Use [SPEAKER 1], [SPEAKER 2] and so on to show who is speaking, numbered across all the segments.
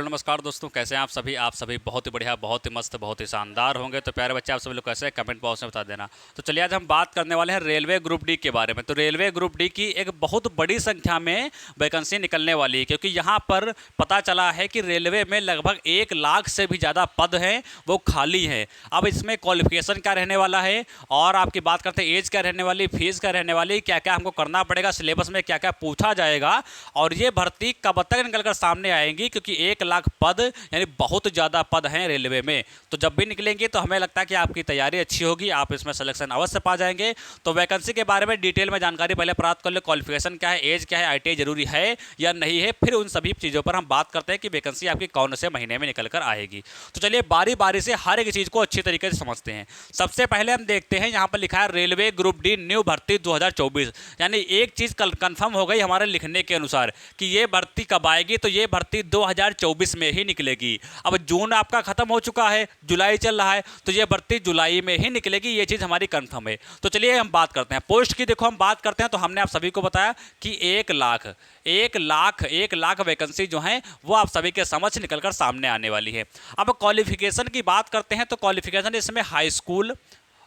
[SPEAKER 1] नमस्कार दोस्तों, कैसे हैं आप सभी बहुत ही बढ़िया, बहुत ही मस्त, बहुत ही शानदार होंगे। तो प्यारे बच्चे, आप सभी लोग कैसे हैं कमेंट बॉक्स में बता देना। तो चलिए आज हम बात करने वाले हैं रेलवे ग्रुप डी के बारे में। तो रेलवे ग्रुप डी की एक बहुत बड़ी संख्या में वैकेंसी निकलने वाली है, क्योंकि यहाँ पर पता चला है कि रेलवे में लगभग 1 लाख से भी ज़्यादा पद हैं वो खाली हैं। अब इसमें क्वालिफिकेशन क्या रहने वाला है, और आपकी बात करते हैं एज क्या रहने वाली, फीस क्या रहने वाली, क्या क्या हमको करना पड़ेगा, सिलेबस में क्या क्या पूछा जाएगा, और ये भर्ती कब तक निकल कर सामने आएंगी, क्योंकि 1 लाख पद यानी बहुत ज़्यादा पद हैं रेलवे में। तो जब भी निकलेंगे तो हमें लगता है कि आपकी तैयारी अच्छी होगी, आप इसमें सिलेक्शन अवश्य पा जाएंगे। तो वैकेंसी के बारे में डिटेल में जानकारी पहले प्राप्त कर ले, क्वालिफिकेशन क्या है, एज क्या है, आईटीआई जरूरी है या नहीं है, फिर उन सभी चीज़ों पर हम बात करते हैं कि वैकेंसी आपकी कौन से महीने में निकल कर आएगी। तो चलिए बारी बारी से हर एक चीज़ को अच्छी तरीके से समझते हैं। सबसे पहले हम देखते हैं, यहाँ पर लिखा है रेलवे ग्रुप डी न्यू भर्ती 2024। यानी एक चीज़ कल कन्फर्म हो गई हमारे लिखने के अनुसार कि ये भर्ती कब आएगी, तो ये भर्ती 2024 में ही निकलेगी। अब जून आपका खत्म हो चुका है, जुलाई चल रहा है, तो ये भर्ती जुलाई में ही निकलेगी, ये चीज़ हमारी कंफर्म है। तो चलिए हम बात करते हैं पोस्ट की। देखो हम बात करते हैं तो हमने आप सभी को बताया कि 1 लाख वैकेंसी जो है वो आप सभी के समझ निकलकर सामने आने वाली है। अब क्वालिफिकेशन की बात करते हैं तो क्वालिफिकेशन इसमें हाई स्कूल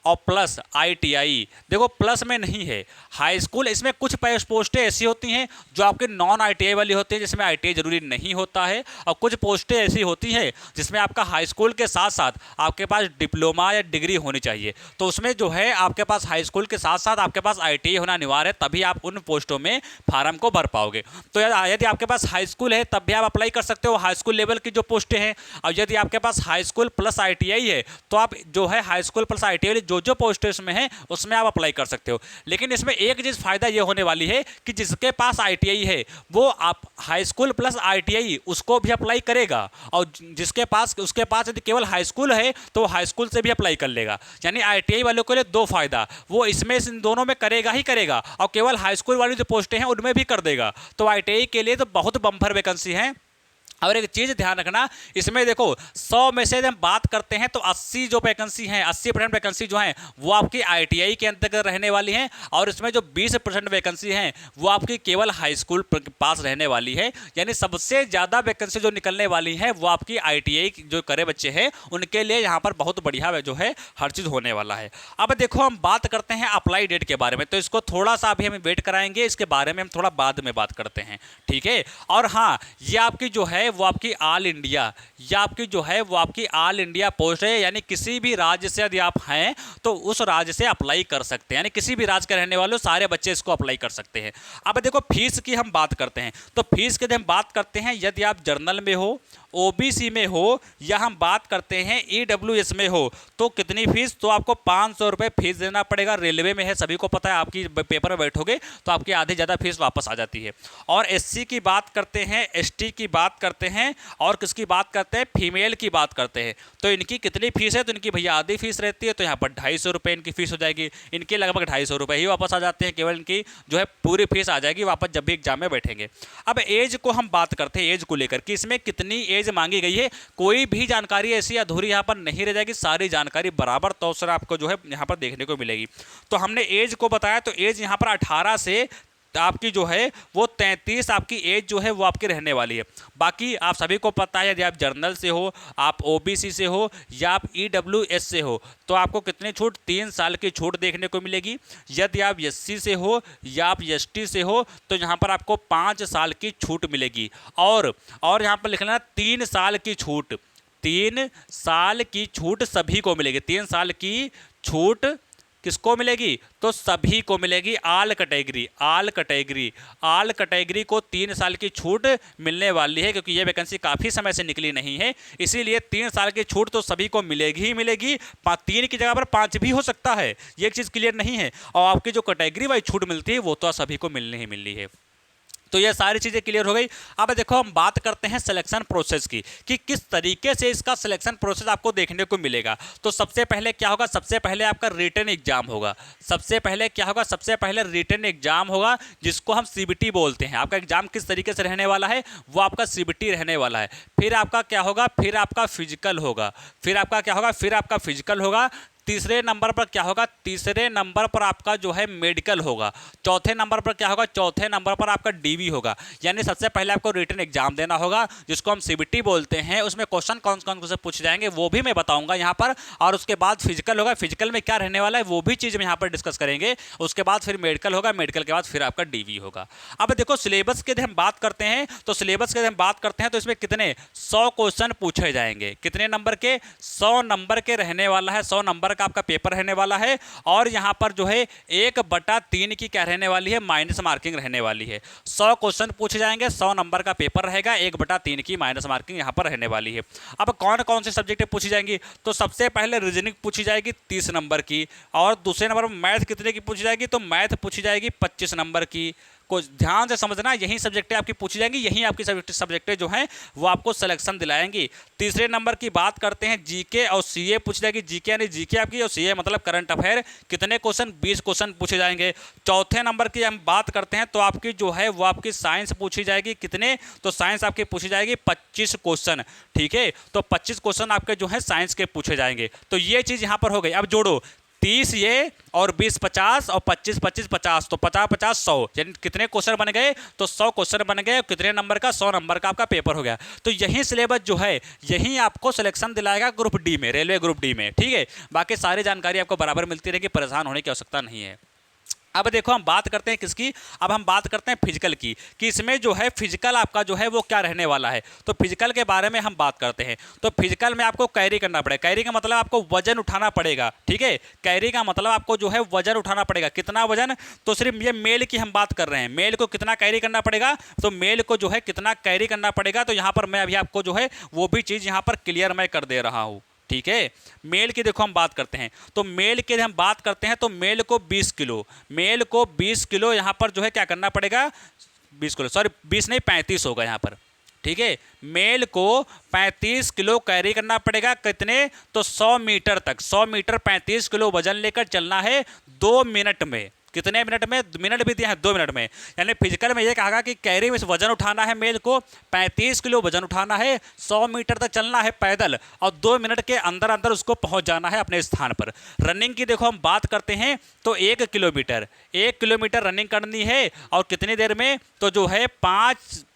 [SPEAKER 1] और प्लस आईटीआई। देखो प्लस में नहीं है, हाई स्कूल। इसमें कुछ पोस्टें ऐसी होती हैं जो आपके नॉन आईटीआई वाली होती हैं, जिसमें आईटीआई जरूरी नहीं होता है, और कुछ पोस्टें ऐसी होती हैं जिसमें आपका हाई स्कूल के साथ साथ आपके पास डिप्लोमा या डिग्री होनी चाहिए। तो उसमें जो है आपके पास हाई स्कूल के साथ साथ आपके पास आईटीआई होना अनिवार्य है, तभी आप उन पोस्टों में फार्म को भर पाओगे। तो यदि आपके पास हाई स्कूल है तब भी आप अप्लाई कर सकते हो हाई स्कूल लेवल की जो पोस्टें हैं, और यदि आपके पास हाई स्कूल प्लस आईटीआई है तो आप जो है हाई स्कूल प्लस आईटीआई जो पोस्ट इसमें है उसमें आप अप्लाई कर सकते हो। लेकिन इसमें एक चीज फायदा ये होने वाली है कि जिसके पास आईटीआई है वो आप हाई स्कूल प्लस आईटीआई उसको भी अप्लाई करेगा, और जिसके पास उसके पास यदि केवल हाई स्कूल है तो हाई स्कूल से भी अप्लाई कर लेगा। यानी आईटीआई वालों के लिए दो फायदा, वो इसमें इन दोनों में करेगा ही करेगा, और केवल हाई स्कूल वाली जो पोस्टें हैं उनमें भी कर देगा। तो आईटीआई के लिए तो बहुत बम्पर वैकेंसी है। और एक चीज़ ध्यान रखना, इसमें देखो 100 में से हम बात करते हैं तो 80 जो वैकेंसी हैं, 80% वैकेंसी जो हैं वो आपकी आईटीआई के अंतर्गत रहने वाली हैं, और इसमें जो 20% वैकेंसी हैं वो आपकी केवल हाई स्कूल पास रहने वाली है। यानी सबसे ज़्यादा वैकेंसी जो निकलने वाली है वो आपकी आईटीआई जो करे बच्चे हैं उनके लिए यहाँ पर बहुत बढ़िया जो है हर चीज़ होने वाला है। अब देखो हम बात करते हैं अप्लाई डेट के बारे में, तो इसको थोड़ा सा अभी हम वेट कराएंगे, इसके बारे में हम थोड़ा बाद में बात करते हैं, ठीक है। और हाँ, ये आपकी जो है वो आपकी ऑल इंडिया, या आपकी जो है वो आपकी ऑल इंडिया पोस्ट है, यानी किसी भी राज्य से यदि आप हैं तो उस राज्य से अप्लाई कर सकते हैं, यानी किसी भी राज्य के रहने वाले सारे बच्चे इसको अप्लाई कर सकते हैं। अब देखो फीस की हम बात करते हैं, तो फीस की हम बात करते हैं यदि आप जर्नल में हो, ओबीसी में हो, या हम बात करते हैं ईडब्ल्यूएस में हो, तो कितनी फीस, तो आपको 500 रुपये फीस देना पड़ेगा। रेलवे में है, सभी को पता है, आपकी पेपर में बैठोगे तो आपकी आधी ज़्यादा फीस वापस आ जाती है। और एससी की बात करते हैं, एसटी की बात करते हैं, और किसकी बात करते हैं, फीमेल की बात करते हैं, तो इनकी कितनी फीस है, तो इनकी भैया आधी फीस रहती है, तो यहाँ पर 250 रुपये इनकी फीस हो जाएगी। इनके लगभग 250 रुपये ही वापस आ जाते हैं, केवल इनकी जो है पूरी फीस आ जाएगी वापस जब भी एग्जाम में बैठेंगे। अब एज को हम बात करते हैं, एज को लेकर कि इसमें कितनी एज मांगी गई है, कोई भी जानकारी ऐसी अधूरी यहाँ पर नहीं रह जाएगी, सारी जानकारी बराबर तौर से आपको जो है यहाँ पर देखने को मिलेगी। तो हमने एज को बताया, तो एज यहाँ पर 18 से आपकी जो है वो 33 आपकी एज जो है वो आपकी रहने वाली है। बाकी आप सभी को पता है, यदि आप जर्नल से हो, आप ओबीसी से हो, या आप ईडब्ल्यूएस से हो, तो आपको कितनी छूट, 3 साल की छूट देखने को मिलेगी। यदि आप एससी से हो या आप एसटी से हो तो यहाँ पर आपको 5 साल की छूट मिलेगी। और यहाँ पर लिखना 3 साल की छूट, 3 साल की छूट सभी को मिलेगी। 3 साल की छूट किसको मिलेगी, तो सभी को मिलेगी। ऑल कैटेगरी को 3 साल की छूट मिलने वाली है, क्योंकि ये वैकेंसी काफ़ी समय से निकली नहीं है, इसीलिए 3 साल की छूट तो सभी को मिलेगी ही मिलेगी। 3 की जगह पर 5 भी हो सकता है, ये एक चीज़ क्लियर नहीं है। और आपकी जो कैटेगरी वाइज छूट मिलती है वो तो सभी को मिलनी ही मिलनी है। तो ये सारी चीज़ें क्लियर हो गई। अब देखो हम बात करते हैं सिलेक्शन प्रोसेस की, कि किस तरीके से इसका सिलेक्शन प्रोसेस आपको देखने को मिलेगा। तो सबसे पहले क्या होगा, सबसे पहले आपका रिटन एग्जाम होगा। सबसे पहले क्या होगा, सबसे पहले रिटन एग्जाम होगा, जिसको हम सीबीटी बोलते हैं। आपका एग्जाम किस तरीके से रहने वाला है, वो आपका सीबीटी रहने वाला है। फिर आपका क्या होगा, फिर आपका फिजिकल होगा। फिर आपका क्या होगा, फिर आपका फिजिकल होगा। तीसरे नंबर पर क्या होगा, तीसरे नंबर पर आपका जो है मेडिकल होगा। चौथे नंबर पर क्या होगा, चौथे नंबर पर आपका डीवी होगा। यानी सबसे पहले आपको रिटन एग्जाम देना होगा जिसको हम सीबीटी बोलते हैं। उसमें क्वेश्चन कौन कौन से पूछे जाएंगे वो भी मैं बताऊंगा यहाँ पर। और उसके बाद फिजिकल होगा, फिजिकल में क्या रहने वाला है वो भी चीज़ हम यहाँ पर डिस्कस करेंगे। उसके बाद फिर मेडिकल होगा, मेडिकल के बाद फिर आपका डीवी होगा। अब देखो सिलेबस के हम बात करते हैं तो सिलेबस के हम बात करते हैं तो इसमें कितने 100 क्वेश्चन पूछे जाएंगे। कितने नंबर के, 100 नंबर के रहने वाला है। 100 नंबर का आपका पेपर रहने वाला है। और यहाँ पर जो है 1/3 की क्या रहने वाली है, माइनस मार्किंग रहने वाली है। 100 क्वेश्चन पूछे जाएंगे, 100 नंबर का पेपर रहेगा, 1/3 की माइनस मार्किंग यहाँ पर रहने वाली है। अब कौन कौन से सब्जेक्ट पूछी जाएंगी, तो सबसे पहले रीजनिंग पूछी जाएगी 30 नंबर की। और दूसरे नंबर पर मैथ कितने की पूछी जाएगी, तो मैथ पूछी जाएगी 25 नंबर की। कुछ ध्यान से समझना, यही सब्जेक्टें आपकी पूछी जाएंगी, यही आपकी सब्जेक्टें जो हैं वो आपको सिलेक्शन दिलाएंगी। तीसरे नंबर की बात करते हैं, जीके और सीए पूछी जाएगी। जीके यानी जीके आपकी और सीए मतलब करंट अफेयर। कितने क्वेश्चन, 20 क्वेश्चन पूछे जाएंगे। चौथे नंबर की हम बात करते हैं तो आपकी जो है वो आपकी साइंस पूछी जाएगी। कितने, तो साइंस आपकी पूछी जाएगी 25 क्वेश्चन। ठीक है, तो 25 क्वेश्चन आपके जो है साइंस के पूछे जाएंगे। तो ये चीज़ यहाँ पर हो गई। अब जोड़ो, 30 ये और 20 50 और 25 25 50, तो 50 50 100, यानी कितने क्वेश्चन बन गए, तो 100 क्वेश्चन बन गए। कितने नंबर का, 100 नंबर का आपका पेपर हो गया। तो यही सिलेबस जो है यही आपको सिलेक्शन दिलाएगा ग्रुप डी में, रेलवे ग्रुप डी में। ठीक है, बाकी सारी जानकारी आपको बराबर मिलती रहेगी, परेशान होने की आवश्यकता नहीं है। अब देखो हम बात करते हैं किसकी, अब हम बात करते हैं फिजिकल की, कि इसमें जो है फिजिकल आपका जो है वो क्या रहने वाला है। तो फिजिकल के बारे में हम बात करते हैं। तो फिजिकल में आपको कैरी करना पड़ेगा। कैरी का मतलब आपको वजन उठाना पड़ेगा। ठीक है, कैरी का मतलब आपको जो है वजन उठाना पड़ेगा। कितना वजन, तो सिर्फ ये मेल की हम बात कर रहे हैं। मेल को कितना कैरी करना पड़ेगा, तो मेल को जो है कितना कैरी करना पड़ेगा, तो यहाँ पर मैं अभी आपको जो है वो भी चीज़ यहाँ पर क्लियर मैं कर दे रहा हूँ। ठीक है, मेल की देखो हम बात करते हैं तो मेल के हम बात करते हैं तो मेल को 20 किलो, मेल को 20 किलो यहाँ पर जो है क्या करना पड़ेगा, 20 किलो, सॉरी 20 नहीं 35 होगा यहाँ पर। ठीक है, मेल को 35 किलो कैरी करना पड़ेगा। कितने, तो 100 मीटर तक, 100 मीटर 35 किलो वजन लेकर चलना है 2 मिनट में। कितने मिनट में, मिनट भी दिया है 2 मिनट में। यानी फिजिकल में ये कहा कि कैरी में वजन उठाना है, मेल को 35 किलो वजन उठाना है, 100 मीटर तक चलना है पैदल और 2 मिनट के अंदर अंदर उसको पहुंच जाना है अपने स्थान पर। रनिंग की देखो हम बात करते हैं तो 1 किलोमीटर रनिंग करनी है और कितनी देर में, तो जो है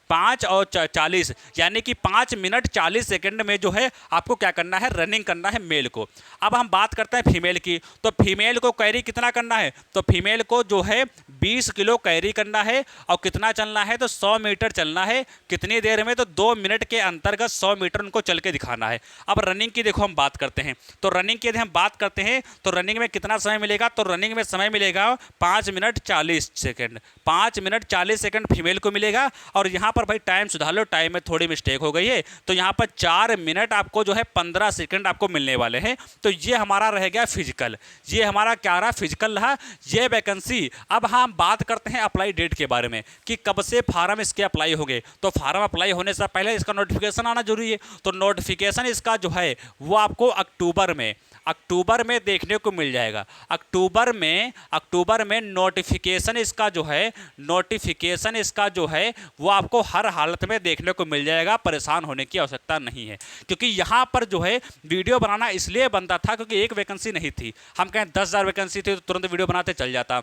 [SPEAKER 1] 5 और 40 यानी कि 5 मिनट 40 सेकंड में जो है आपको क्या करना है, रनिंग करना है मेल को। अब हम बात करते हैं फीमेल की, तो फीमेल को कैरी कितना करना है, तो फीमेल को जो है 20 किलो कैरी करना है और कितना चलना है, तो 100 मीटर चलना है। कितनी देर में, तो 2 मिनट के अंतर्गत 100 मीटर उनको चल के दिखाना है। अब रनिंग की देखो हम बात करते हैं तो रनिंग की यदि हम बात करते हैं तो रनिंग में कितना समय मिलेगा, तो रनिंग में समय मिलेगा 5 minute 40 second. 5 minute 40 second female को मिलेगा। और यहाँ पर भाई टाइम सुधार लो, टाइम में थोड़ी मिस्टेक हो गई है, तो यहाँ पर 4 मिनट आपको जो है 15 सेकंड आपको मिलने वाले हैं। तो ये हमारा रह गया फिजिकल, ये हमारा क्या रहा, फिजिकल रहा, ये वैकेंसी। अब हम बात करते हैं अप्लाई डेट के बारे में कि कब से फार्म इसके अप्लाई हो गए। तो फार्म अप्लाई होने से पहले इसका नोटिफिकेशन आना जरूरी है। तो नोटिफिकेशन इसका जो है वो आपको अक्टूबर में देखने को मिल जाएगा। अक्टूबर में नोटिफिकेशन इसका जो है वो आपको हर हालत में देखने को मिल जाएगा। परेशान होने की आवश्यकता नहीं है, क्योंकि यहाँ पर जो है वीडियो बनाना इसलिए बनता था क्योंकि एक वैकेंसी नहीं थी। हम कहें 10,000 वैकेंसी थी तो तुरंत वीडियो बनाते चल जाता।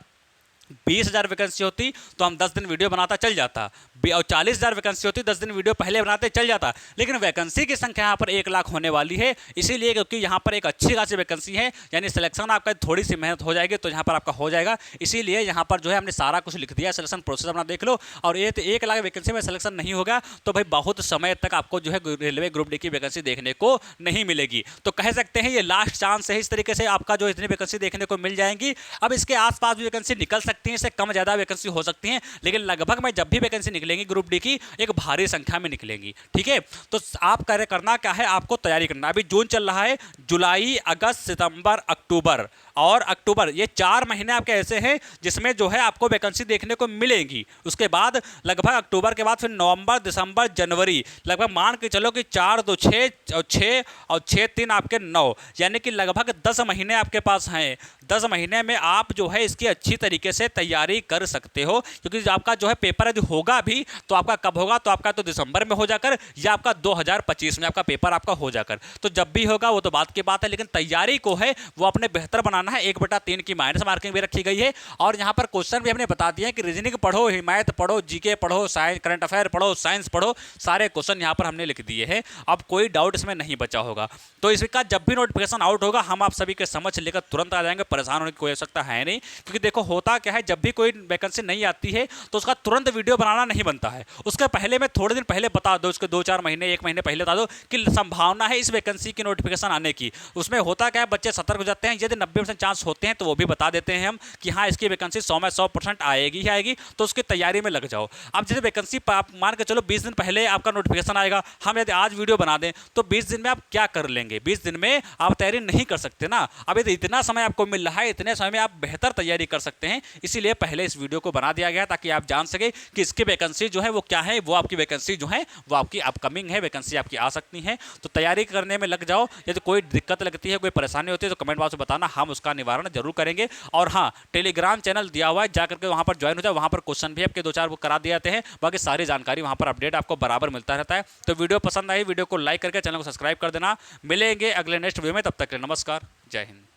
[SPEAKER 1] 20,000 वैकेंसी होती तो हम 10 दिन वीडियो बनाता चल जाता, और 40,000 वैकेंसी होती 10 दिन वीडियो पहले बनाते चल जाता। लेकिन वैकेंसी की संख्या यहाँ पर 1 लाख होने वाली है, इसीलिए क्योंकि यहाँ पर एक अच्छी खासी वैकेंसी है, यानी सिलेक्शन आपका थोड़ी सी मेहनत हो जाएगी तो यहाँ पर आपका हो जाएगा। इसीलिए यहाँ पर जो है हमने सारा कुछ लिख दिया, सिलेक्शन प्रोसेस अपना देख लो। और ये तो 1 लाख वैकेंसी में सिलेक्शन नहीं होगा तो भाई बहुत समय तक आपको जो है रेलवे ग्रुप डी की वैकेंसी देखने को नहीं मिलेगी। तो कह सकते हैं ये लास्ट चांस है, इस तरीके से आपका जो इतनी वैकेंसी देखने को मिल जाएंगी। अब इसके आसपास भी वैकेंसी निकल सकती है, इससे कम ज़्यादा वैकेंसी हो सकती हैं, लेकिन लगभग में जब भी वैकेंसी निकलेंगी ग्रुप डी की एक भारी संख्या में निकलेंगी। ठीक है, तो आप करना क्या है, आपको तैयारी करना। अभी जून चल रहा है, जुलाई अगस्त सितंबर अक्टूबर और अक्टूबर, ये 4 महीने आपके ऐसे हैं जिसमें जो है आपको वैकेंसी देखने को मिलेगी। उसके बाद लगभग अक्टूबर के बाद फिर नवंबर दिसंबर जनवरी, लगभग मान के चलो कि 4 2 6 और 6 3 आपके 9, यानी कि लगभग 10 महीने आपके पास हैं। 10 महीने में आप जो है इसकी अच्छी तरीके से से तैयारी कर सकते हो, क्योंकि आपका जो है पेपर यदि होगा भी तो आपका कब होगा, तो आपका तो दिसंबर में हो जाकर या आपका 2025 में आपका पेपर आपका हो जाकर, तो जब भी होगा वो तो बात की बात है, लेकिन तैयारी को है वो अपने बेहतर बनाना है। 1/3 की माइनस मार्किंग भी रखी गई है और यहाँ पर क्वेश्चन भी हमने बता दिया है कि रीजनिंग पढ़ो, मैथ पढ़ो, जीके पढ़ो, साइंस करंट अफेयर पढ़ो, साइंस पढ़ो, सारे क्वेश्चन यहाँ पर हमने लिख दिए हैं। अब कोई डाउट इसमें नहीं बचा होगा। तो इसका जब भी नोटिफिकेशन आउट होगा हम आप सभी के समझ लेकर तुरंत आ जाएंगे, परेशान होने की कोई आवश्यकता है नहीं, क्योंकि देखो होता क्या है, जब भी कोई वैकेंसी नहीं आती है तो उसका तुरंत वीडियो बनाना नहीं बनता है, उसके पहले में थोड़े दिन पहले बता दो, उसके 2-4 महीने 1 महीने पहले बता दो कि संभावना है इस वैकेंसी की नोटिफिकेशन आने की। उसमें होता क्या है, बच्चे सतर्क हो जाते हैं, यदि 90% चांस होते हैं तो वो भी बता देते हैं हम कि हाँ इसकी वैकेंसी 100 में 100% आएगी ही आएगी, तो उसकी तैयारी में लग जाओ। अब जैसे वैकेंसी आप मान के चलो 20 दिन पहले आपका नोटिफिकेशन आएगा, हम यदि आज वीडियो बना दें तो 20 दिन में आप क्या कर लेंगे, 20 दिन में आप तैयारी नहीं कर सकते ना। अब यदि इतना समय आपको मिल रहा है, इतने समय में आप बेहतर तैयारी कर सकते हैं, इसीलिए पहले इस वीडियो को बना दिया गया ताकि आप जान सके कि इसकी वैकेंसी जो है वो क्या है, वो आपकी वैकेंसी जो है वो आपकी अपकमिंग है, वैकेंसी आपकी आ सकती है। तो तैयारी करने में लग जाओ। यदि कोई दिक्कत लगती है, कोई परेशानी होती है तो कमेंट बॉक्स में बताना, हम उसका निवारण जरूर करेंगे। और हाँ, टेलीग्राम चैनल दिया हुआ है, जाकर के वहाँ पर ज्वाइन हो जाए, वहाँ पर क्वेश्चन भी आपके 2-4 वो करा दिए जाते हैं, बाकी सारी जानकारी वहाँ पर अपडेट आपको बराबर मिलता रहता है। तो वीडियो पसंद आई, वीडियो को लाइक करके चैनल को सब्सक्राइब कर देना। मिलेंगे अगले नेक्स्ट वीडियो में, तब तक के लिए नमस्कार, जय हिंद।